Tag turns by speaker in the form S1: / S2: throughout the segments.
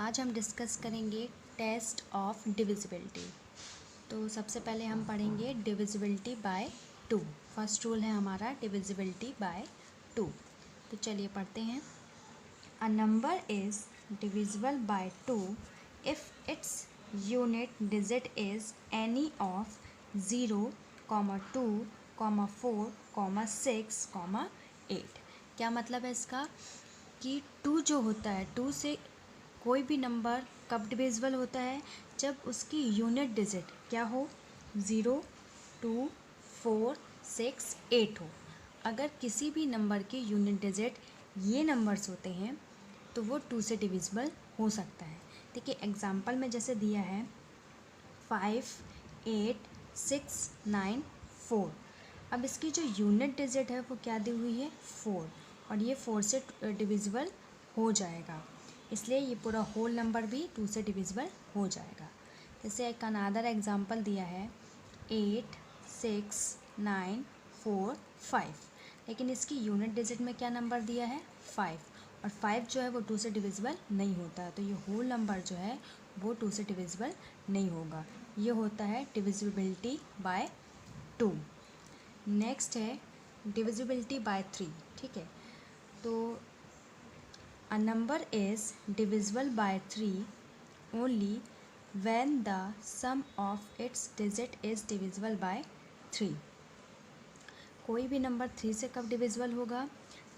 S1: आज हम डिस्कस करेंगे टेस्ट ऑफ डिविजिबिलिटी। तो सबसे पहले हम पढ़ेंगे divisibility by two. First rule है हमारा डिविजिबिलिटी बाय टू। तो चलिए पढ़ते हैं। A number is divisible by two if its unit digit is any of 0, 2, 4, 6, 8। क्या मतलब है इसका कि टू जो होता है, टू से कोई भी नंबर कब डिविजिबल होता है, जब उसकी यूनिट डिजिट क्या हो, 0, 2, 4, 6, 8 हो। अगर किसी भी नंबर की यूनिट डिजिट ये नंबर्स होते हैं तो वो टू से डिविजिबल हो सकता है। देखिए एग्जांपल में जैसे दिया है 5, 8, 6, 9, 4। अब इसकी जो यूनिट डिजिट है वो क्या दी हुई है, 4, और ये 4 से डिविजिबल हो जाएगा, इसलिए ये पूरा होल नंबर भी टू से डिविजिबल हो जाएगा। जैसे एक अनादर एग्जांपल दिया है 8, 6, 9, 4, 5, लेकिन इसकी यूनिट डिजिट में क्या नंबर दिया है, 5, और 5 जो है वो टू से डिविजिबल नहीं होता है, तो ये होल नंबर जो है वो टू से डिविजिबल नहीं होगा। ये होता है डिविजिबिलिटी बाय टू। नेक्स्ट है डिविजिबिलिटी बाय थ्री। ठीक है, तो a number is divisible by 3 only when the sum of its digit is divisible by 3। कोई भी नंबर 3 से कब डिविजिबल होगा,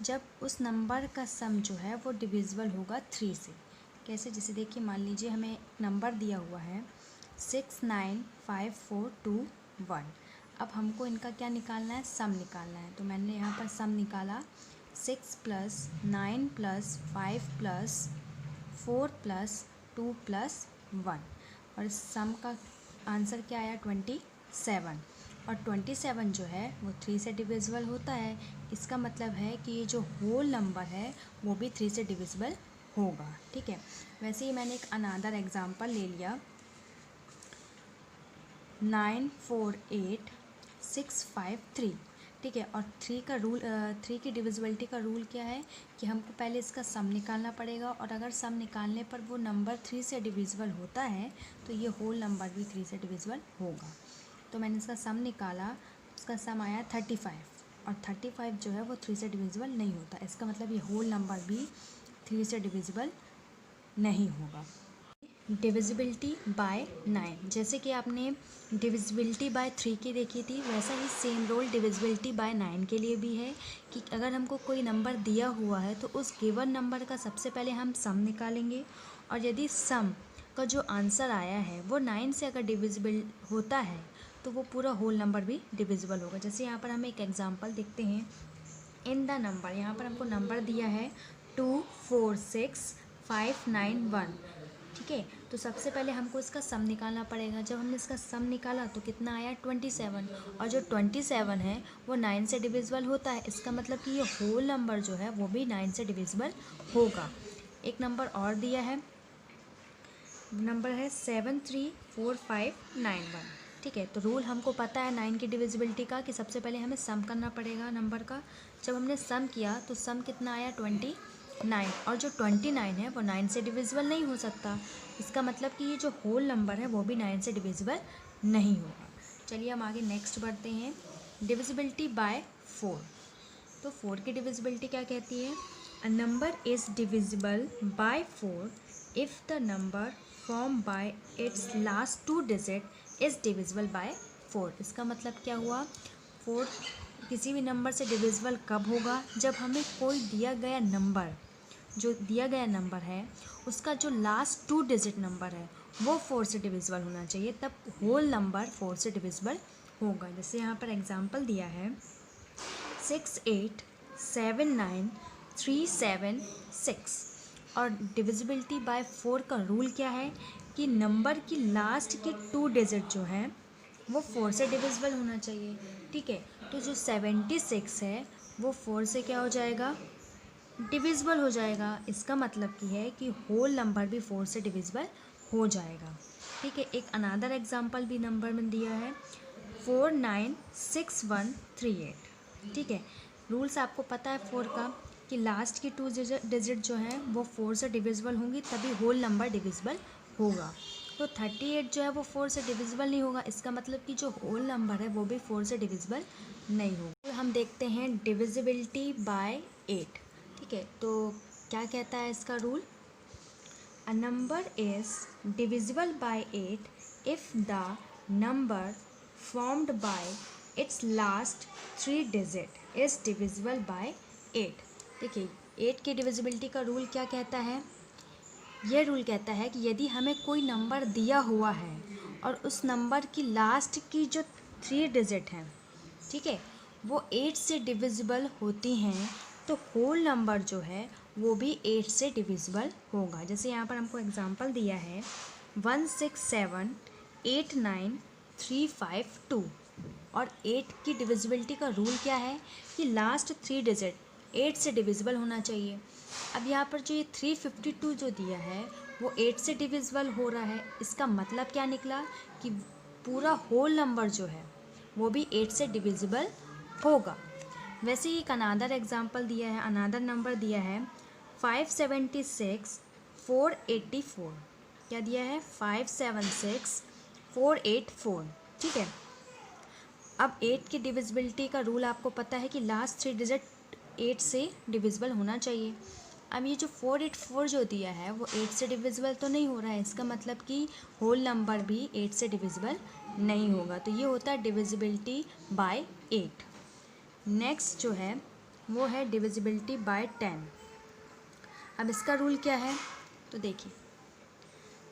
S1: जब उस नंबर का सम जो है वो डिविजिबल होगा 3 से। कैसे, जैसे देखिए मान लीजिए हमें नंबर दिया हुआ है 6, 9, 5, 4, 2, 1। अब हमको इनका क्या निकालना है, सम निकालना है। तो मैंने यहाँ पर सम निकाला 6 + 9 + 5 + 4 + 2 + 1, और इस सम का आंसर क्या आया, 27। और 27 जो है वो 3 से डिविजिबल होता है। इसका मतलब है कि ये जो होल नंबर है वो भी 3 से डिविजिबल होगा। ठीक है, वैसे ही मैंने एक अनादर एग्जांपल ले लिया 9, 4, 8, 6, 5, 3। ठीक है, और 3 की डिविजिबिलिटी का रूल क्या है कि हमको पहले इसका सम निकालना पड़ेगा, और अगर सम निकालने पर वो नंबर 3 से डिविजिबल होता है तो ये होल नंबर भी 3 से डिविजिबल होगा। तो मैंने इसका सम निकाला, उसका सम आया 35, और 35 जो है वो 3 से डिविजिबल नहीं होता। इसका मतलब ये होल नंबर भी 3 से डिविजिबल नहीं होगा। डिविजिबिलिटी बाय 9, जैसे कि आपने डिविजिबिलिटी बाय 3 की देखी थी, वैसा ही सेम रोल डिविजिबिलिटी बाय 9 के लिए भी है कि अगर हमको कोई नंबर दिया हुआ है तो उस गिवन नंबर का सबसे पहले हम सम निकालेंगे, और यदि सम का जो आंसर आया है वो 9 से अगर डिविजिबल होता है तो वो पूरा होल नंबर भी डिविजिबल होगा। जैसे यहाँ पर हम एक एग्जाम्पल देखते हैं, इन द नंबर, यहाँ पर हमको नंबर दिया है 2, 4, 6, 5, 9, 1। ठीक है, तो सबसे पहले हमको इसका सम निकालना पड़ेगा। जब हमने इसका सम निकाला तो कितना आया, 27, और जो 27 है वो 9 से डिविजिबल होता है। इसका मतलब कि ये होल नंबर जो है वो भी 9 से डिविजिबल होगा। एक नंबर और दिया है, नंबर है 7, 3, 4, 5, 9, 1। ठीक है, तो रूल हमको पता है 9 की डिविजिबिलिटी का कि सबसे पहले हमें सम करना पड़ेगा नंबर का। जब हमने सम किया तो सम कितना आया, 29, और जो 29 है वो 9 से डिविजिबल नहीं हो सकता। इसका मतलब कि ये जो होल नंबर है वो भी 9 से डिविजिबल नहीं होगा। चलिए हम आगे नेक्स्ट बढ़ते हैं, डिविजिबिलिटी बाय 4। तो 4 की डिविजिबिलिटी क्या कहती है, a number is divisible by 4 if the number form by it's last 2 digit is divisible by 4। इसका मतलब क्या हुआ, 4 किसी भी नंबर से डिविजिबल कब होगा, जब हमें कोई दिया गया नंबर, जो दिया गया नंबर है उसका जो लास्ट 2 डिजिट नंबर है वो 4 से डिविजिबल होना चाहिए, तब होल नंबर 4 से डिविजिबल होगा। जैसे यहाँ पर एग्जांपल दिया है 6, 8, 7, 9, 3, 7, 6, और डिविजिबिलिटी बाय 4 का रूल क्या है कि नंबर की लास्ट की 2 डिजिट जो है वो 4 से डिविजिबल होना चाहिए। ठीक है, तो जो 76 है वो 4 से क्या हो जाएगा, डिविजिबल हो जाएगा। इसका मतलब कि है कि होल नंबर भी 4 से डिविजिबल हो जाएगा। ठीक है, एक अनादर एग्जांपल भी नंबर में दिया है 4, 9, 6, 1, 3, 8। ठीक है, रूल्स आपको पता है 4 का कि लास्ट की 2 डिजिट जो हैं वो 4 से डिविजिबल होंगी, तभी होल नंबर डिविजिबल होगा। तो 38 जो है वो 4 से डिविजिबल नहीं होगा, इसका मतलब कि जो होल नंबर है वो भी 4 से डिविजिबल नहीं होगा। हम देखते हैं डिविजिबिलिटी बाय 8। ठीक है, तो क्या कहता है इसका rule? A number is divisible by 8 if the number formed by its last 3 digit is divisible by 8। देखिए 8 की डिविजिबिलिटी का रूल क्या कहता है? यह रूल कहता है कि यदि हमें कोई नंबर दिया हुआ है और उस नंबर की लास्ट की जो 3 डिजिट हैं, ठीक है, वो 8 से डिविजिबल होती हैं, तो होल नंबर जो है वो भी 8 से डिविजिबल होगा। जैसे यहाँ पर हमको एग्जांपल दिया है 1678935 और 8 की डिविजिबिलिटी का रूल क्या है कि लास्ट 3 डिजिट 8 से डिविजिबल होना चाहिए। अब यहाँ पर जो ये 352 जो दिया है वो 8 से डिविजिबल हो रहा है, इसका मतलब क्या निकला कि पूरा होल नंबर जो है वो भी 8 से डिविजिबल होगा। वैसे ही एक अनादर एग्जांपल दिया है, अनादर नंबर दिया है 576484। क्या दिया है? 576484। ठीक है, अब 8 की डिविजिबिलिटी का रूल आपको पता है कि लास्ट 3 डिजिट 8 से डिविजिबल होना चाहिए। अब ये जो 484 जो दिया है वो 8 से डिविजिबल तो नहीं हो रहा है, इसका मतलब कि होल नंबर भी 8 से डिविजिबल नहीं होगा। तो ये होता है डिविजिबिलिटी बाय 8। नेक्स्ट जो है वो है डिविजिबिलिटी बाय 10। अब इसका रूल क्या है? तो देखिए,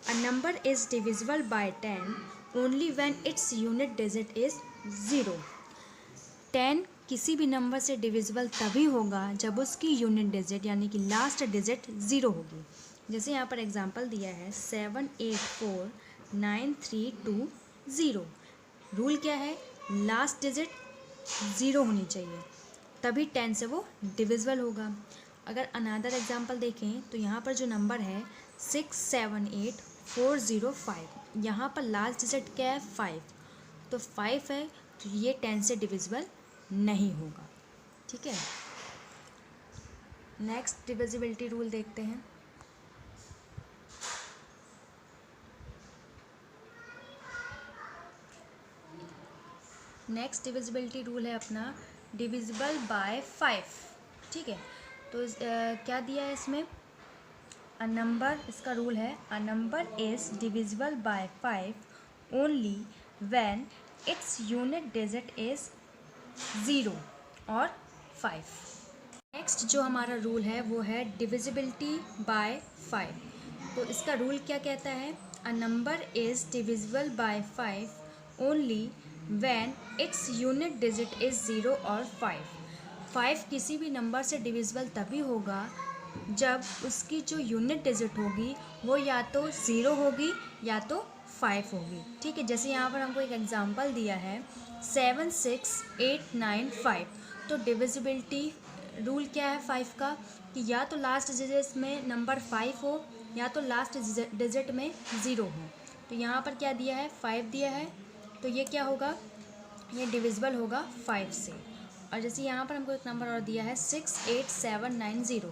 S1: a number is divisible by 10 only when its unit digit is 0। 10 किसी भी नंबर से डिविजिबल तभी होगा जब उसकी यूनिट डिजिट यानी कि लास्ट डिजिट 0 होगी। जैसे यहाँ पर एग्जांपल दिया है 784932 रूल क्या है? लास्ट डिजिट 0 होनी चाहिए, तभी 10 से वो डिविजिबल होगा। अगर अनदर एग्जांपल देखें तो यहाँ पर जो नंबर है 678405, यहाँ पर लास्ट डिजिट क्या है? 5, तो 5 है, तो ये 10 से डिविजिबल नहीं होगा। ठीक है, नेक्स्ट डिविजिबिलिटी रूल देखते हैं। नेक्स्ट डिविजिबिलिटी रूल है अपना डिविजिबल बाय 5। ठीक है, तो क्या दिया है इसमें? अ नंबर, इसका रूल है a number is divisible by 5 only when its unit digit is 0 और 5। नेक्स्ट जो हमारा रूल है वो है डिविजिबिलिटी बाय 5। तो इसका रूल क्या कहता है? A number is divisible by 5 only when its unit digit is 0 और 5। 5 किसी भी नंबर से डिविजिबल तभी होगा जब उसकी जो यूनिट डिजिट होगी वो या तो 0 होगी या तो 5 होगी। ठीक है, जैसे यहाँ पर हमको एक एग्जांपल दिया है 76895। तो डिविजिबिलिटी रूल क्या है 5 का? कि या तो लास्ट डिजिट में नंबर 5 हो या तो लास्ट डिजिट में 0 हो। तो यहाँ पर क्या दिया है? 5 दिया है, तो ये क्या होगा? ये डिविजिबल होगा 5 से। और जैसे यहाँ पर हमको एक नंबर और दिया है 68790,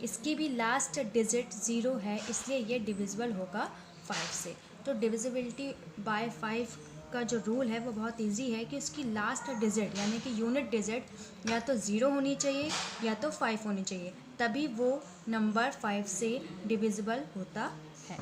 S1: इसकी भी लास्ट डिजिट 0 है, इसलिए ये डिविजिबल होगा 5 से। तो डिविजिबिलिटी बाय 5 का जो रूल है वो बहुत इजी है कि उसकी लास्ट डिजिट यानी कि यूनिट डिजिट या तो 0 होनी चाहिए या तो 5 होनी चाहिए, तभी वो नंबर 5 से डिविजिबल होता है।